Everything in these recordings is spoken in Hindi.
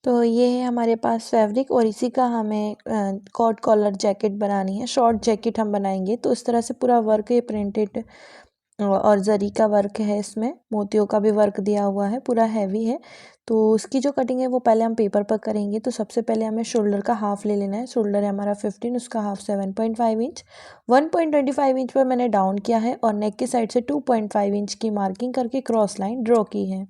तो ये है हमारे पास फैब्रिक और इसी का हमें कॉट कॉलर जैकेट बनानी है, शॉर्ट जैकेट हम बनाएंगे। तो इस तरह से पूरा वर्क ये प्रिंटेड और जरी का वर्क है, इसमें मोतियों का भी वर्क दिया हुआ है, पूरा हैवी है। तो उसकी जो कटिंग है वो पहले हम पेपर पर करेंगे। तो सबसे पहले हमें शोल्डर का हाफ ले लेना है। शोल्डर है हमारा 15, उसका हाफ 7.5 इंच। 1.25 इंच पर मैंने डाउन किया है और नेक की साइड से 2.5 इंच की मार्किंग करके क्रॉस लाइन ड्रॉ की है।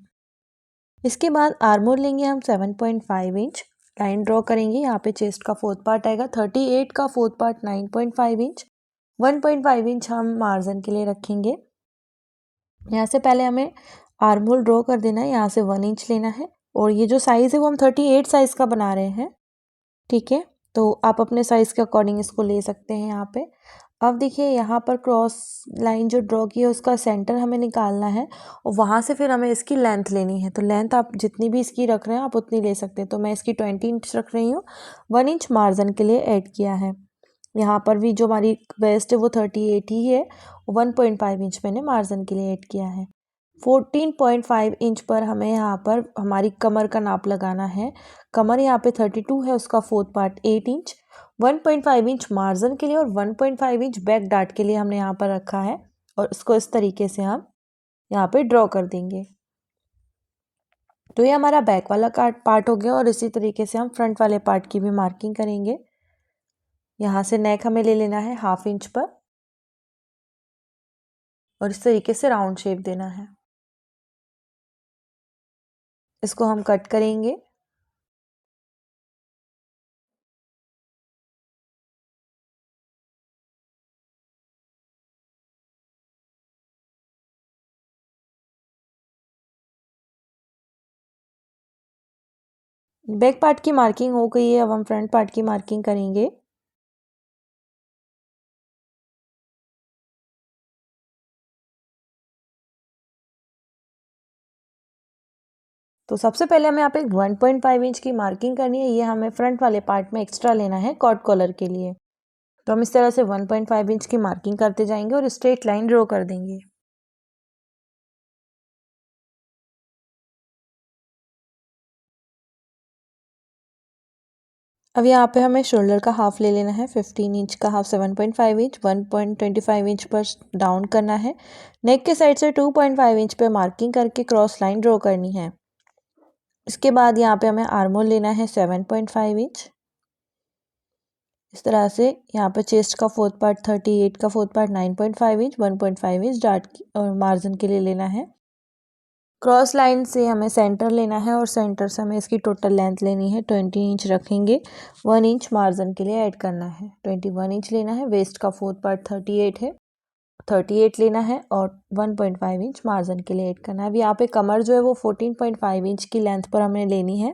इसके बाद आर्मोर लेंगे हम 7.5 इंच, लाइन ड्रॉ करेंगे। यहाँ पे चेस्ट का फोर्थ पार्ट आएगा 38 का फोर्थ पार्ट 9.5 इंच। 1.5 इंच हम मार्जिन के लिए रखेंगे। यहाँ से पहले हमें आर्म होल ड्रॉ कर देना है, यहाँ से 1 इंच लेना है और ये जो साइज़ है वो हम 38 साइज़ का बना रहे हैं, ठीक है। तो आप अपने साइज़ के अकॉर्डिंग इसको ले सकते हैं यहाँ पे। अब देखिए यहाँ पर क्रॉस लाइन जो ड्रॉ की है उसका सेंटर हमें निकालना है और वहाँ से फिर हमें इसकी लेंथ लेनी है। तो लेंथ आप जितनी भी इसकी रख रहे हैं आप उतनी ले सकते हैं। तो मैं इसकी 20 इंच रख रही हूँ, 1 इंच मार्जिन के लिए ऐड किया है। यहाँ पर भी जो हमारी वेस्ट है वो 38 ही है, 1.5 इंच मैंने मार्जिन के लिए ऐड किया है। 14.5 इंच पर हमें यहाँ पर हमारी कमर का नाप लगाना है। कमर यहाँ पे 32 है, उसका fourth part 8 inch. 1.5 inch margin के लिए और 1.5 इंच बैक डार्ट के लिए हमने यहाँ पर रखा है और इसको इस तरीके से हम यहाँ पे ड्रॉ कर देंगे। तो ये हमारा बैक वाला पार्ट हो गया और इसी तरीके से हम फ्रंट वाले पार्ट की भी मार्किंग करेंगे। यहाँ से नेक हमें ले लेना है हाफ इंच पर और इस तरीके से राउंड शेप देना है। इसको हम कट करेंगे। बैक पार्ट की मार्किंग हो गई है, अब हम फ्रंट पार्ट की मार्किंग करेंगे। तो सबसे पहले हमें यहाँ पे 1.5 इंच की मार्किंग करनी है। ये हमें फ्रंट वाले पार्ट में एक्स्ट्रा लेना है कॉट कॉलर के लिए। तो हम इस तरह से 1.5 इंच की मार्किंग करते जाएंगे और स्ट्रेट लाइन ड्रॉ कर देंगे। अब यहाँ पे हमें शोल्डर का हाफ ले लेना है, 15 इंच का हाफ 7.5 इंच, 1.25 इंच पर डाउन करना है। नेक के साइड से 2.5 इंच पे मार्किंग करके क्रॉस लाइन ड्रॉ करनी है। इसके बाद यहाँ पे हमें आर्मोल लेना है 7.5 इंच। इस तरह से यहाँ पे चेस्ट का फोर्थ पार्ट 38 का fourth part 9.5 inch, 1.5 inch dart और मार्जिन के लिए लेना है। क्रॉस लाइन से हमें सेंटर लेना है और सेंटर से हमें इसकी टोटल लेंथ लेनी है 20 इंच रखेंगे। 1 इंच मार्जिन के लिए ऐड करना है। 21 इंच लेना है। वेस्ट का फोर्थ पार्ट 38 है, 38 लेना है और 1.5 इंच मार्जिन के लिए ऐड करना है। अब यहाँ पे कमर जो है वो 14.5 इंच की लेंथ पर हमें लेनी है।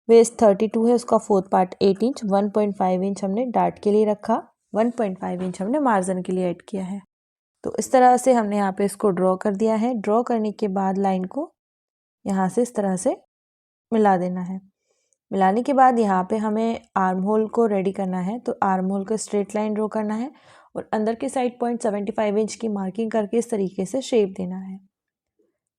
वेस्ट 32 है, उसका फोर्थ पार्ट 8 इंच। 1.5 इंच हमने डार्ट के लिए रखा, 1.5 इंच हमने मार्जिन के लिए ऐड किया है। तो इस तरह से हमने यहाँ पे इसको ड्रॉ कर दिया है। ड्रॉ करने के बाद लाइन को यहाँ से इस तरह से मिला देना है। मिलाने के बाद यहाँ पे हमें आर्म होल को रेडी करना है। तो आर्म होल को स्ट्रेट लाइन ड्रॉ करना है और अंदर की साइड 0.75 इंच की मार्किंग करके इस तरीके से शेप देना है।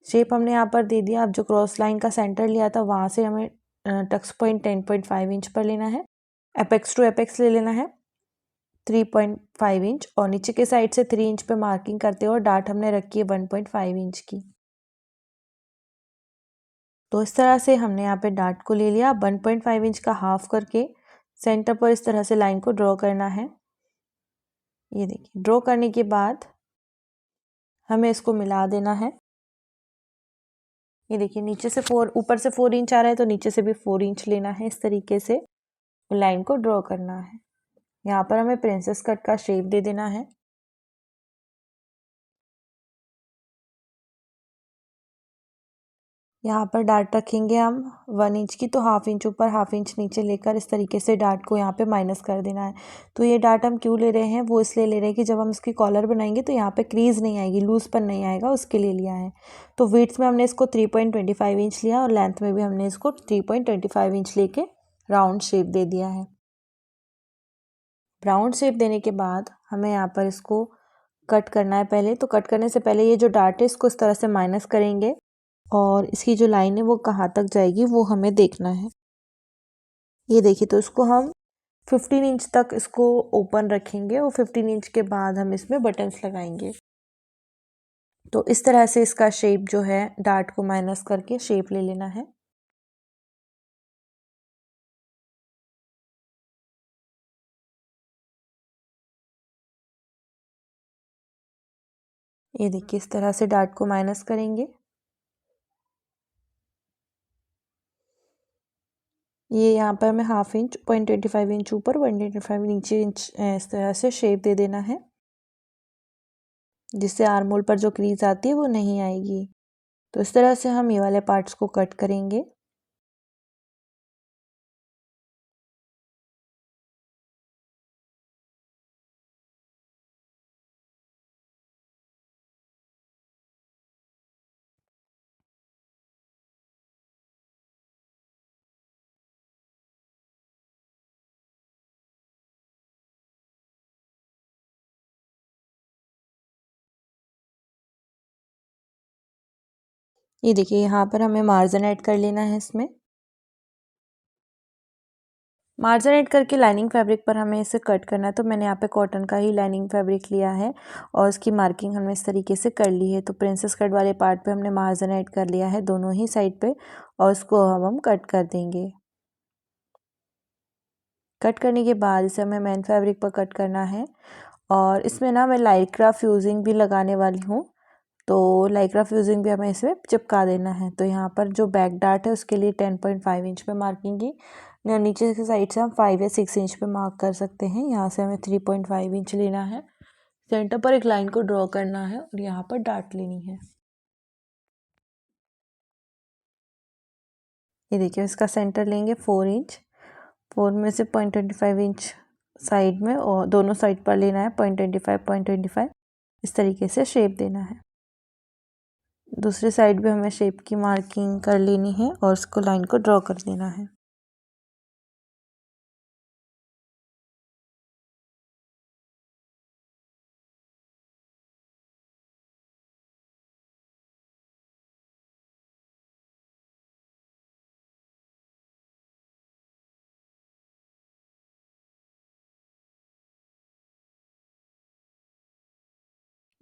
शेप हमने यहाँ पर दे दिया। अब जो क्रॉस लाइन का सेंटर लिया था वहाँ से हमें टक्स पॉइंट 10.5 इंच पर लेना है। एपेक्स टू एपेक्स ले लेना है 3.5 इंच और नीचे के साइड से 3 इंच पे मार्किंग करते हुए डार्ट हमने रखी है 1.5 इंच की। तो इस तरह से हमने यहाँ पे डार्ट को ले लिया। 1.5 इंच का हाफ करके सेंटर पर इस तरह से लाइन को ड्रॉ करना है। ये देखिए, ड्रॉ करने के बाद हमें इसको मिला देना है। ये देखिए, नीचे से 4, ऊपर से 4 इंच आ रहा है तो नीचे से भी 4 इंच लेना है। इस तरीके से लाइन को ड्रॉ करना है। यहाँ पर हमें प्रिंसेस कट का शेप दे देना है। यहाँ पर डार्ट रखेंगे हम 1 इंच की, तो हाफ इंच ऊपर हाफ इंच नीचे लेकर इस तरीके से डार्ट को यहाँ पे माइनस कर देना है। तो ये डार्ट हम क्यों ले रहे हैं, वो इसलिए ले रहे हैं कि जब हम इसकी कॉलर बनाएंगे तो यहाँ पे क्रीज नहीं आएगी, लूज पर नहीं आएगा, उसके लिए लिया है। तो विड्थ में हमने इसको 3.25 इंच लिया और लेंथ में भी हमने इसको 3.25 इंच लेके राउंड शेप दे दिया है। राउंड शेप देने के बाद हमें यहाँ पर इसको कट करना है। पहले तो कट करने से पहले ये जो डार्ट है इसको इस तरह से माइनस करेंगे और इसकी जो लाइन है वो कहाँ तक जाएगी वो हमें देखना है। ये देखिए, तो इसको हम 15 इंच तक इसको ओपन रखेंगे और 15 इंच के बाद हम इसमें बटन्स लगाएंगे। तो इस तरह से इसका शेप जो है डार्ट को माइनस करके शेप ले लेना है। ये देखिए, इस तरह से डार्ट को माइनस करेंगे। ये यहाँ पर हमें हाफ इंच 0.25 इंच ऊपर 1.25 नीचे इंच इस तरह से शेप दे देना है, जिससे आर्म होल पर जो क्रीज आती है वो नहीं आएगी। तो इस तरह से हम ये वाले पार्ट्स को कट करेंगे। ये देखिए, यहाँ पर हमें मार्जिन ऐड कर लेना है। इसमें मार्जिन ऐड करके लाइनिंग फैब्रिक पर हमें इसे कट करना है। तो मैंने यहाँ पे कॉटन का ही लाइनिंग फैब्रिक लिया है और इसकी मार्किंग हमने इस तरीके से कर ली है। तो प्रिंसेस कट वाले पार्ट पे हमने मार्जिन ऐड कर लिया है दोनों ही साइड पे, और उसको हम कट कर देंगे। कट करने के बाद इसे हमें मेन फैब्रिक पर कट करना है, और इसमें ना मैं लाइक्रा फ्यूजिंग भी लगाने वाली हूँ। तो लाइक्रा फ्यूजिंग भी हमें इसमें चिपका देना है। तो यहाँ पर जो बैक डार्ट है उसके लिए 10.5 इंच पे मार्किंग की, नीचे के साइड से हम 5 या 6 इंच पे मार्क कर सकते हैं। यहाँ से हमें 3.5 इंच लेना है। सेंटर पर एक लाइन को ड्रॉ करना है और यहाँ पर डार्ट लेनी है। ये देखिए, इसका सेंटर लेंगे 4 इंच। 4 में से 0.25 इंच साइड में और दोनों साइड पर लेना है 0.25 इस तरीके से शेप देना है। दूसरी साइड भी हमें शेप की मार्किंग कर लेनी है और उसको लाइन को ड्रॉ कर देना है।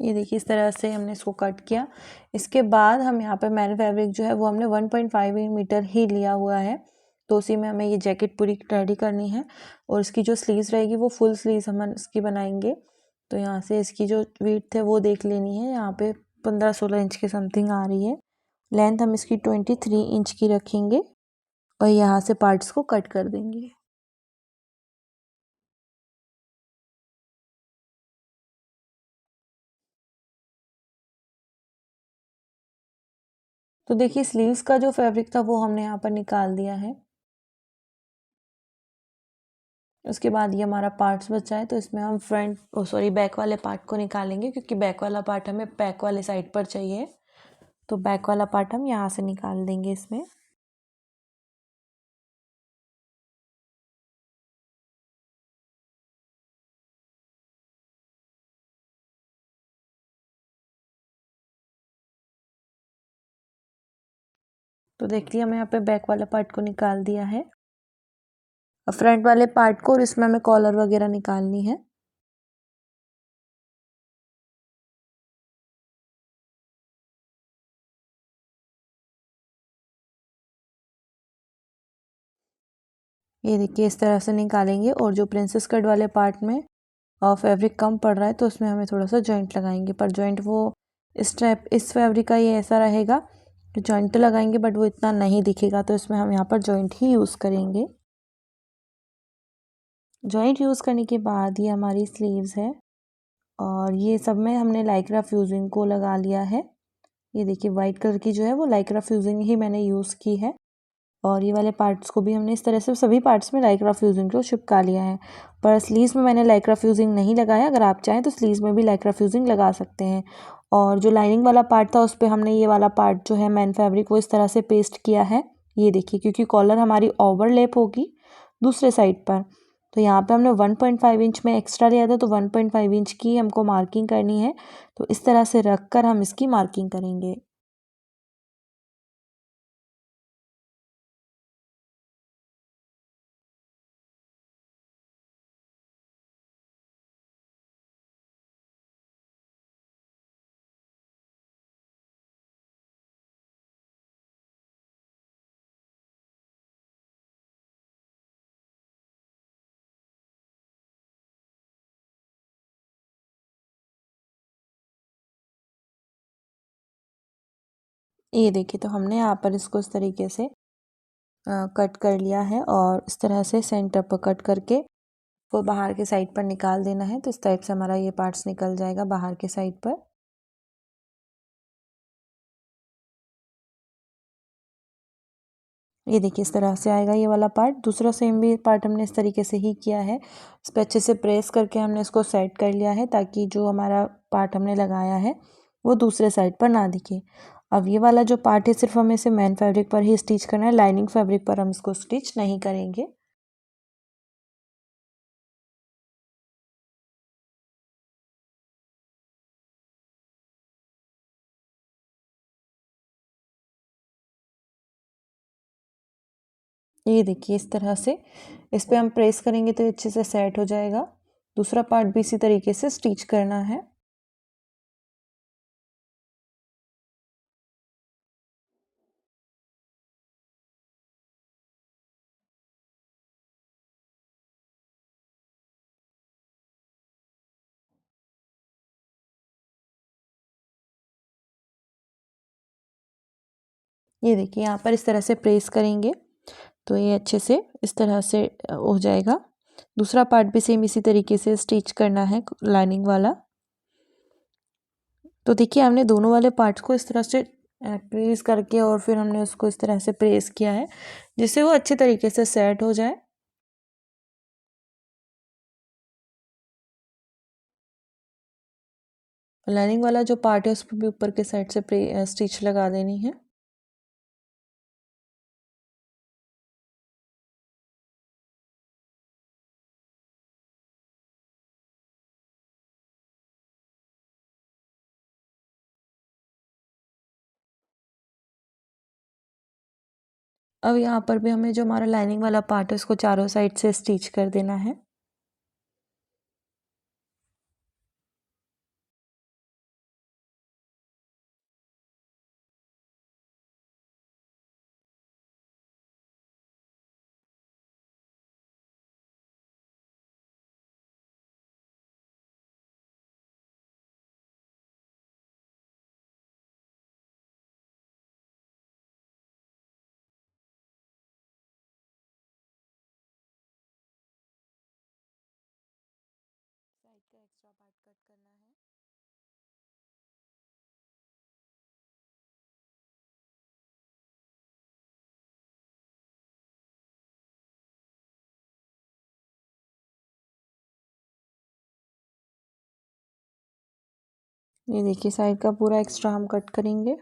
ये देखिए, इस तरह से हमने इसको कट किया। इसके बाद हम यहाँ पर मैन फैब्रिक जो है वो हमने 1.5 मीटर ही लिया हुआ है। तो उसी में हमें ये जैकेट पूरी रेडी करनी है, और इसकी जो स्लीव्स रहेगी वो फुल स्लीव्स हम इसकी बनाएंगे। तो यहाँ से इसकी जो विड्थ है वो देख लेनी है। यहाँ पे 15-16 इंच के समथिंग आ रही है। लेंथ हम इसकी 23 इंच की रखेंगे और यहाँ से पार्ट्स को कट कर देंगे। तो देखिए, स्लीव्स का जो फैब्रिक था वो हमने यहाँ पर निकाल दिया है। उसके बाद ये हमारा पार्ट्स बचा है, तो इसमें हम बैक वाले पार्ट को निकालेंगे, क्योंकि बैक वाला पार्ट हमें बैक वाले साइड पर चाहिए। तो बैक वाला पार्ट हम यहाँ से निकाल देंगे इसमें। तो देखिए, हमें यहाँ पे बैक वाला पार्ट को निकाल दिया है। और फ्रंट वाले पार्ट को, और इसमें हमें कॉलर वगैरह निकालनी है। ये देखिए, इस तरह से निकालेंगे। और जो प्रिंसेस कट वाले पार्ट में फैब्रिक कम पड़ रहा है तो उसमें हमें थोड़ा सा जॉइंट लगाएंगे, पर जॉइंट वो इस फैब्रिक का ये ऐसा रहेगा कि जॉइंट तो लगाएंगे बट वो इतना नहीं दिखेगा। तो इसमें हम यहाँ पर जॉइंट ही यूज़ करेंगे। जॉइंट यूज़ करने के बाद ये हमारी स्लीव्स है, और ये सब में हमने लाइक्रा फ्यूजिंग को लगा लिया है। ये देखिए, वाइट कलर की जो है वो लाइक्रा फ्यूजिंग ही मैंने यूज़ की है। और ये वाले पार्ट्स को भी हमने इस तरह से सभी पार्ट्स में लाइक्रा फ्यूजिंग को चिपका लिया है। पर स्लीव्स में मैंने लाइक्रा फ्यूजिंग नहीं लगाया। अगर आप चाहें तो स्लीव्स में भी लाइक्रा फ्यूजिंग लगा सकते हैं। और जो लाइनिंग वाला पार्ट था उस पर हमने ये वाला पार्ट जो है मैन फैब्रिक वो इस तरह से पेस्ट किया है। ये देखिए, क्योंकि कॉलर हमारी ओवरलेप होगी दूसरे साइड पर। तो यहाँ पे हमने 1.5 इंच में एक्स्ट्रा लिया था, तो 1.5 इंच की हमको मार्किंग करनी है। तो इस तरह से रख कर हम इसकी मार्किंग करेंगे। ये देखिए, तो हमने यहाँ पर इसको इस तरीके से कट कर लिया है और इस तरह से सेंटर पर कट करके वो बाहर के साइड पर निकाल देना है। तो इस टाइप से हमारा ये पार्ट्स निकल जाएगा बाहर के साइड पर। ये देखिए, इस तरह से आएगा ये वाला पार्ट। दूसरा सेम भी पार्ट हमने इस तरीके से ही किया है। इस पर अच्छे से प्रेस करके हमने इसको सेट कर लिया है ताकि जो हमारा पार्ट हमने लगाया है वो दूसरे साइड पर ना दिखे। अब ये वाला जो पार्ट है सिर्फ हमें इसे मेन फैब्रिक पर ही स्टिच करना है, लाइनिंग फैब्रिक पर हम इसको स्टिच नहीं करेंगे। ये देखिए, इस तरह से इस पे हम प्रेस करेंगे तो अच्छे से सेट हो जाएगा। दूसरा पार्ट भी इसी तरीके से स्टिच करना है। ये देखिए, यहाँ पर इस तरह से प्रेस करेंगे तो ये अच्छे से इस तरह से हो जाएगा। दूसरा पार्ट भी सेम इसी तरीके से स्टिच करना है, लाइनिंग वाला। तो देखिए, हमने दोनों वाले पार्ट्स को इस तरह से प्रेस करके और फिर हमने उसको इस तरह से प्रेस किया है जिससे वो अच्छे तरीके से सेट हो जाए। लाइनिंग वाला जो पार्ट है उस पर भी ऊपर के साइड से स्टिच लगा देनी है। अब यहाँ पर भी हमें जो हमारा लाइनिंग वाला पार्ट है उसको चारों साइड से स्टिच कर देना है। साइड का एक्स्ट्रा पार्ट कट करना है। ये देखिए, साइड का पूरा एक्स्ट्रा हम कट करेंगे।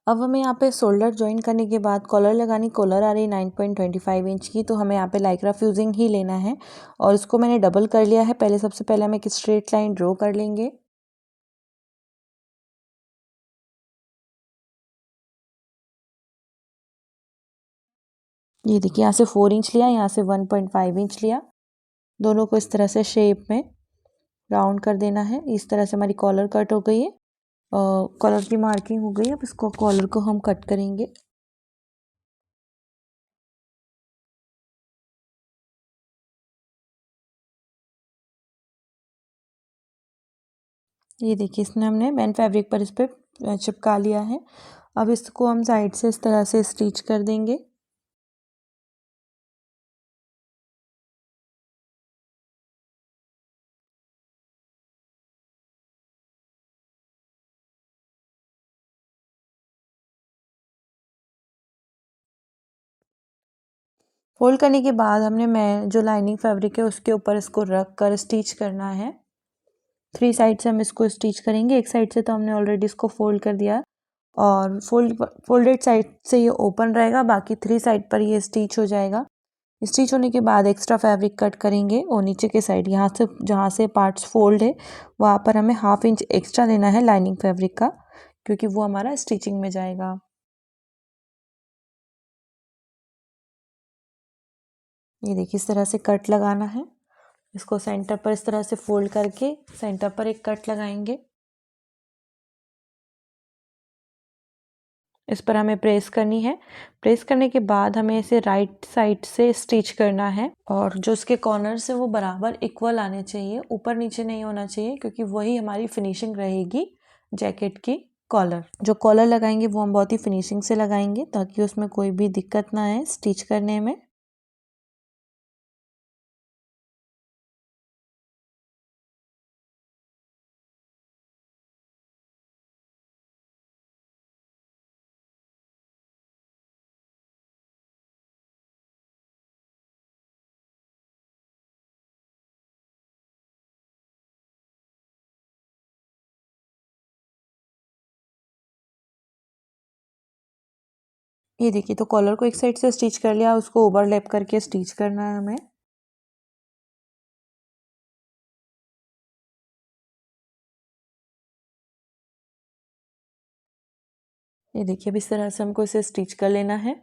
अब हमें यहाँ पे शोल्डर जॉइन करने के बाद कॉलर लगानी। कॉलर आ रही है 9.25 इंच की, तो हमें यहाँ पे लाइक्रा फ्यूजिंग ही लेना है और इसको मैंने डबल कर लिया है। सबसे पहले हम एक स्ट्रेट लाइन ड्रॉ कर लेंगे। ये देखिए, यहाँ से 4 इंच लिया, यहाँ से 1.5 इंच लिया। दोनों को इस तरह से शेप में राउंड कर देना है। इस तरह से हमारी कॉलर कट हो गई है और कॉलर की मार्किंग हो गई है। अब इसको कॉलर को हम कट करेंगे। ये देखिए, इसने हमने मेन फैब्रिक पर इस पर चिपका लिया है। अब इसको हम साइड से इस तरह से स्टिच कर देंगे। फोल्ड करने के बाद हमने मैं जो लाइनिंग फैब्रिक है उसके ऊपर इसको रख कर स्टिच करना है। 3 साइड से हम इसको स्टिच करेंगे। एक साइड से तो हमने ऑलरेडी इसको फोल्ड कर दिया और फोल्डेड साइड से ये ओपन रहेगा, बाकी 3 साइड पर ये स्टिच हो जाएगा। स्टिच होने के बाद एक्स्ट्रा फैब्रिक कट करेंगे और नीचे के साइड यहाँ से जहाँ से पार्ट्स फोल्ड है वहाँ पर हमें 1/2 इंच एक्स्ट्रा देना है लाइनिंग फैब्रिक का, क्योंकि वो हमारा स्टिचिंग में जाएगा। ये देखिए, इस तरह से कट लगाना है। इसको सेंटर पर इस तरह से फोल्ड करके सेंटर पर एक कट लगाएंगे। इस पर हमें प्रेस करनी है। प्रेस करने के बाद हमें इसे राइट साइड से स्टिच करना है और जो उसके कॉर्नर्स है वो बराबर इक्वल आने चाहिए, ऊपर नीचे नहीं होना चाहिए, क्योंकि वही हमारी फिनिशिंग रहेगी जैकेट की। कॉलर, जो कॉलर लगाएंगे वो हम बहुत ही फिनिशिंग से लगाएंगे ताकि उसमें कोई भी दिक्कत ना आए स्टिच करने में। ये देखिए, तो कॉलर को एक साइड से स्टिच कर लिया, उसको ओवरलैप करके स्टिच करना है हमें। ये देखिए, अब इस तरह से हमको इसे स्टिच कर लेना है।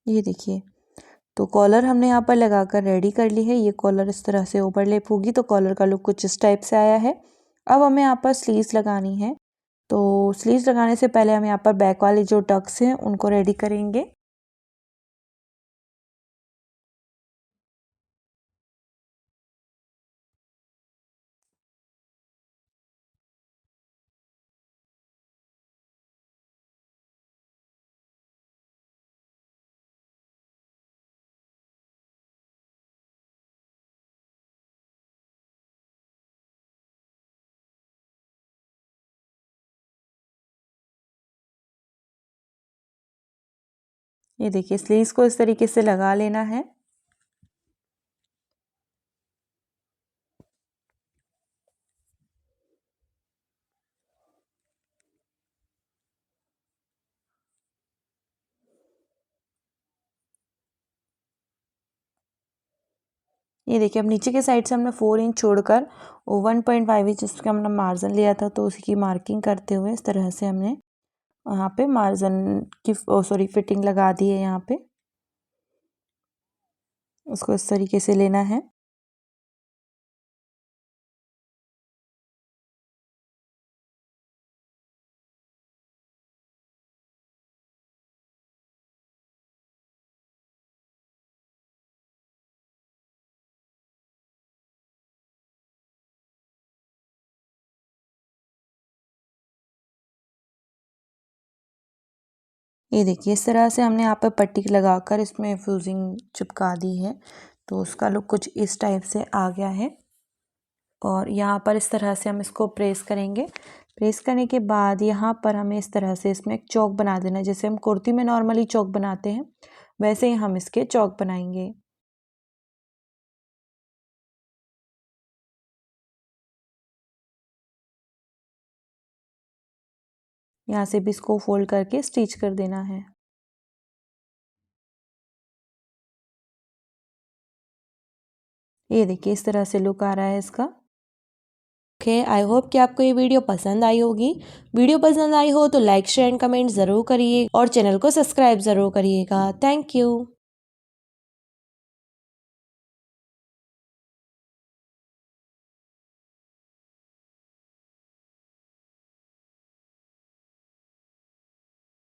ये देखिए, तो कॉलर हमने यहाँ पर लगाकर रेडी कर ली है। ये कॉलर इस तरह से ओवरलैप होगी तो कॉलर का लुक कुछ इस टाइप से आया है। अब हमें यहाँ पर स्लीव्स लगानी है, तो स्लीव्स लगाने से पहले हम यहाँ पर बैक वाले जो टक्स हैं उनको रेडी करेंगे। ये देखिए, स्लीव्स को इस तरीके से लगा लेना है। ये देखिए, अब नीचे के साइड से हमने 4 इंच छोड़कर 1.5 इंच इसका हमने मार्जिन लिया था, तो उसी की मार्किंग करते हुए इस तरह से हमने यहाँ पे मार्जिन की सॉरी फिटिंग लगा दी है। यहाँ पे उसको इस तरीके से लेना है। ये देखिए, इस तरह से हमने यहाँ पर पट्टी लगाकर इसमें फ्यूजिंग चिपका दी है, तो उसका लुक कुछ इस टाइप से आ गया है। और यहाँ पर इस तरह से हम इसको प्रेस करेंगे। प्रेस करने के बाद यहाँ पर हमें इस तरह से इसमें एक चौक बना देना है। जैसे हम कुर्ती में नॉर्मली चौक बनाते हैं वैसे ही हम इसके चौक बनाएंगे। यहाँ से भी इसको फोल्ड करके स्टिच कर देना है। ये देखिए, इस तरह से लुक आ रहा है इसका। ओके, आई होप कि आपको ये वीडियो पसंद आई होगी। वीडियो पसंद आई हो तो लाइक शेयर एंड कमेंट ज़रूर करिए और चैनल को सब्सक्राइब ज़रूर करिएगा। Thank you.